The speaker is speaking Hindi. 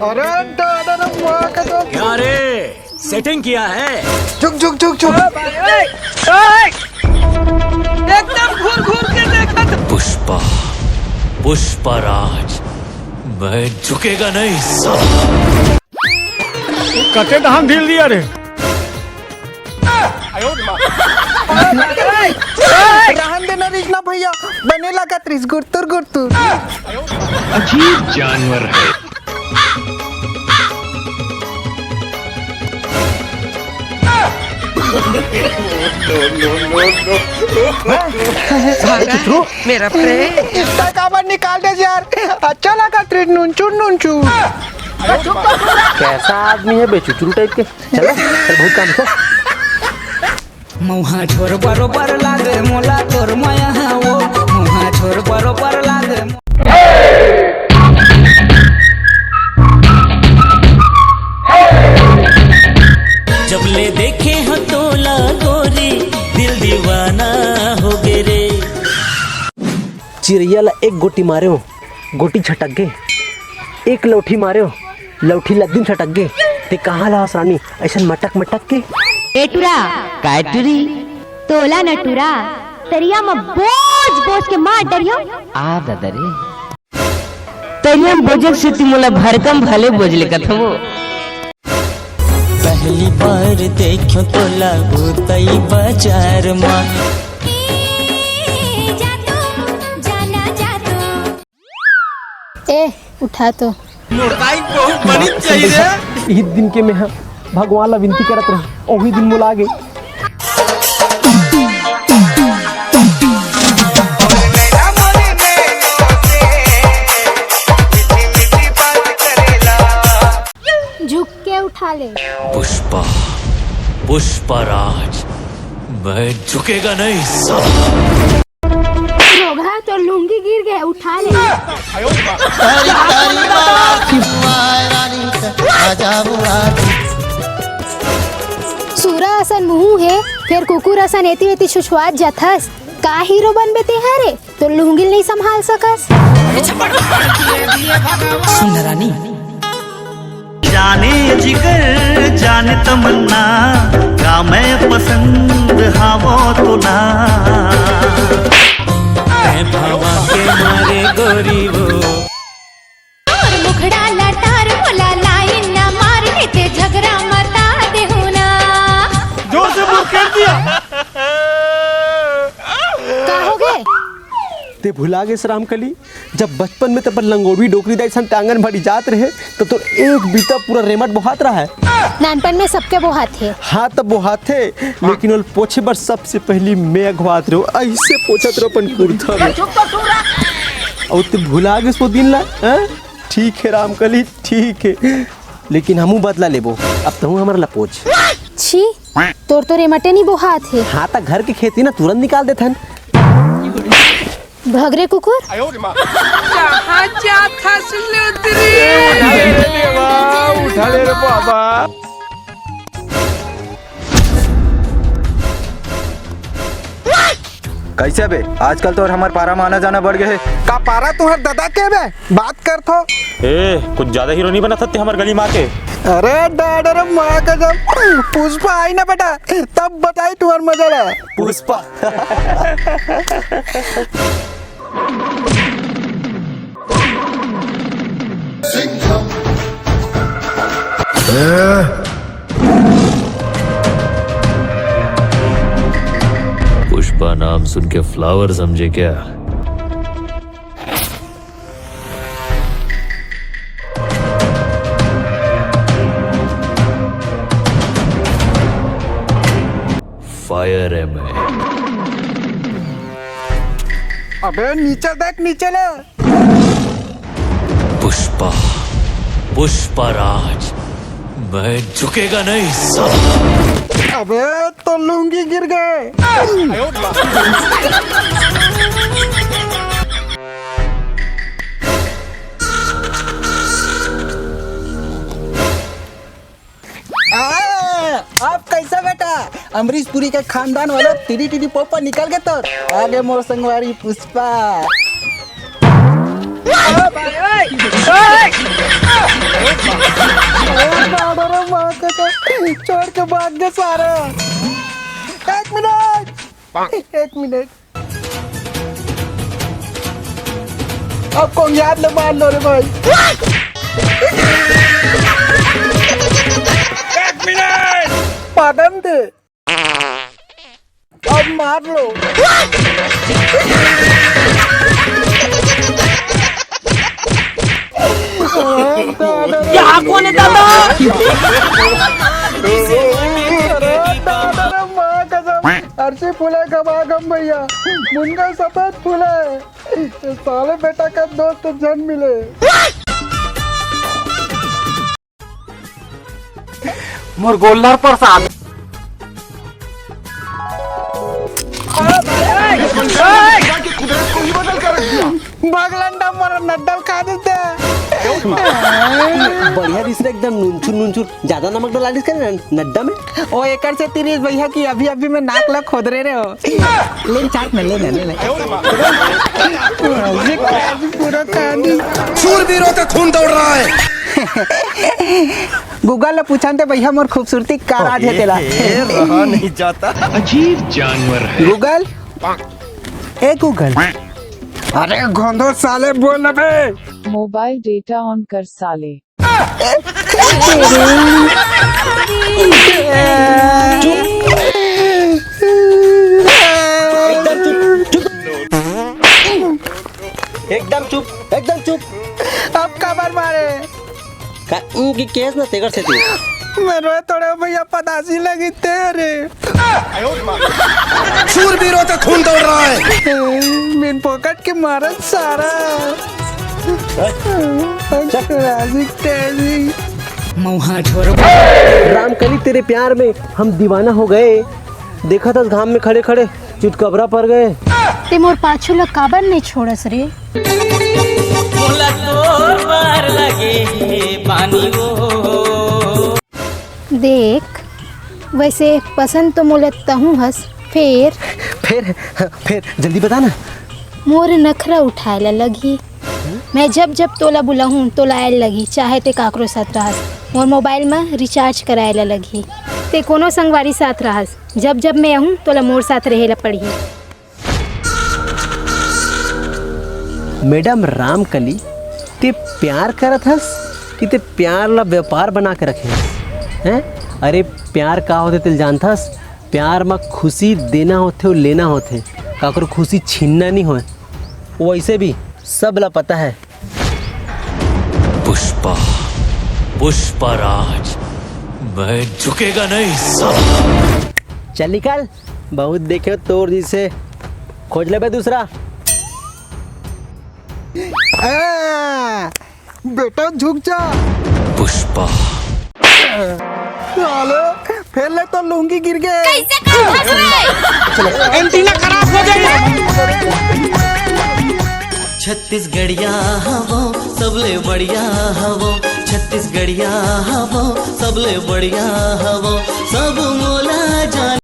अरे दादा माँ का तो क्या रे सेटिंग किया है? झुक झुक झुक झुक एकदम घूर घूर के देखा तो पुष्पा पुष्पराज मैं झुकेगा नहीं कते धाम ढील दिया रे। रहन देना रिजना भैया बने लगा त्रिस गुर्तुर गुर्तुर अजीब जानवर है। मेरा प्रेम इसका काबर निकाल दे यार। अच्छा लगा त्रिस नुनचू नुनचू। कैसा आदमी है बेचुचुरू टाइप के। चल चल बहुत काम है। मुहा छोर बरोबर लागे मोला तोर माया वो मुहा छोर बरोबर लागे। जब ले देखे हो तोला गोरी दिल दीवाना हो गे रे। चिड़ैया ला एक गोटी मारे हो गोटी छटक गए, एक लौठी मारे हो लौठी लद्दीन छटक गए। ते कहाँ ला रानी ऐसा मटक मटक के। एटुरा काटुरी तोला नटुरा तरिया में बोझ बोझ के मार डरियो आ ददरे तरिया में बोझक से तिमोला भरकम भले बोझ लेकत हो। पहली बार देखो तोला भूतई बाजार माँ ए उठा तो ई दिन के में भगवान ला विनती करत रहे ओही दिन मुला गए। झुक के उठा ले। पुष्पा पुष्पराज मैं झुकेगा नहीं रोगा तो लुंगी गिर गए उठा ले। सूरा असन मुंह है फिर कुकुर असन एती वेती छुछुआत जाथस। का हीरो बन बेते हरे तो लुंगी नहीं संभाल सकस। सुन रानी जाने जिगर जाने तमन्ना का मैं पसंद हाँ वो तो ना भावा के मारे गोरी वो मुखड़ा लटार बोला लाइन ना मारने ते झगड़ा मता दे होना। जोर से मुंह कर दिया। का हो गए ते भुला गए राम कली जब बचपन में तब लंगोटी डोकरी दाई सन टांगन भरी जात रहे तो एक बीता पूरा रेमट बोहात रहा है। नानपन में सबके वो हाथ है। हाँ तब वो हाथ थे लेकिन वो पोछे पर सबसे पहली मैं अगवात रहो ऐसे पोछत रहो अपन कुर्ता में और ते भुला गए सो दिन ला। ठीक है राम कली ठीक है लेकिन हमू बदला लेबो अब तो हमारा ला पोछ। छी तोर तो रेमटे नहीं वो हाथ है। हाँ तक घर की खेती ना तुरंत निकाल देथन। भगरे कुकुर कहाँ जाता सुन उतरी उठा ले रे बाबा। कैसे बे आजकल तो और हमार पारा माना जाना बढ़ गए है। का पारा तुहर दादा के बे बात कर थो। ए कुछ ज्यादा हीरो नहीं बना सकते हमारे गली माँ के। अरे दादा माँ का जब पुष्पा आई ना बेटा तब बताई तुम्हार मजा ला। पुष्पा पुष्पा नाम सुन के फ्लावर समझे क्या? फायर है मैं। अबे नीचे देख नीचे ले। पुष्पा पुष्पराज मैं झुकेगा नहीं अबे तो लुंगी गिर गए। आप कैसा बेटा अमरीश पुरी के खानदान वाला टीडी पोपा निकल गए तो आगे मोर संगवारी पुष्पा। माँ कसम छोड़ के भाग गए सारा। एक मिनट अब कौन याद ले मार लो रे भाई। पागल थे अब मार लो। यहाँ कौन है दादा? अर्शी फूले गम भैया मुंगा सफेद फूले साले बेटा का दोस्त जन मिले। मोर गोल्लर प्रसाद बगलंडा मर नड्डल खा देते। बढ़िया दिस रहा एकदम नुनचुर ज्यादा नमक डला दिस कर नड्डा में। ओ एकड़ से 30 भैया की अभी मैं नाक ला खोद रहे हो। लेन चाट में ले पूरा कहानी शूरवीरों का खून दौड़ रहा है। गूगल ने पूछा थे भैया मोर खूबसूरती का राज है तेरा। रहा नहीं जाता। अजीब जानवर है। गूगल ए गूगल अरे गोंधो साले बोल ना बे। मोबाइल डेटा ऑन कर साले। एकदम चुप अब खबर मारे की केस ना तेगर से थी। मैं रोए थोड़े भैया पदासी लगी तेरे। शूरवीरों का खून दौड़ रहा है। बिन पॉकेट के मारत सारा मुहा झोर रामकली तेरे प्यार में हम दीवाना हो गए। देखा था घाम में खड़े खड़े चुटकबरा पड़ गए। ते मोर पाछू ला काबर नहीं छोड़स रे। मोला तोर बार लगे पानी वो। देख वैसे पसंद तो मोले तहूँ हस फिर जल्दी बता ना। मोर नखरा उठाए ला लगी। मैं जब तोला बुलाहूँ तोला आयल लगी चाहे ते काकरो साथ रहस। मोर मोबाइल में रिचार्ज कराए ला लगी। ते कोनो संगवारी साथ रहस। जब मैं आहूँ तोला मोर साथ रहे ला पड़ी। मैडम रामकली ते प्यार करत हस कि ते प्यार ला व्यापार बना के रखे हैं? अरे प्यार का होते तिल जानथस। प्यार में खुशी देना होते और लेना होते। काकर खुशी छीनना नहीं हो। वैसे भी सब ला पता है। पुष्पराज मैं झुकेगा नहीं सब। चल निकल बहुत देखे तोर जी से खोज ले बे दूसरा। बेटा झुक जा। पुष्पा साले फिर ले तो लुंगी गिर गए। एंटीना खराब हो गई। छत्तीसगढ़िया हवो सबले बढ़िया हवो। छत्तीसगढ़िया हवो सबले बढ़िया हवो। सब मोला जान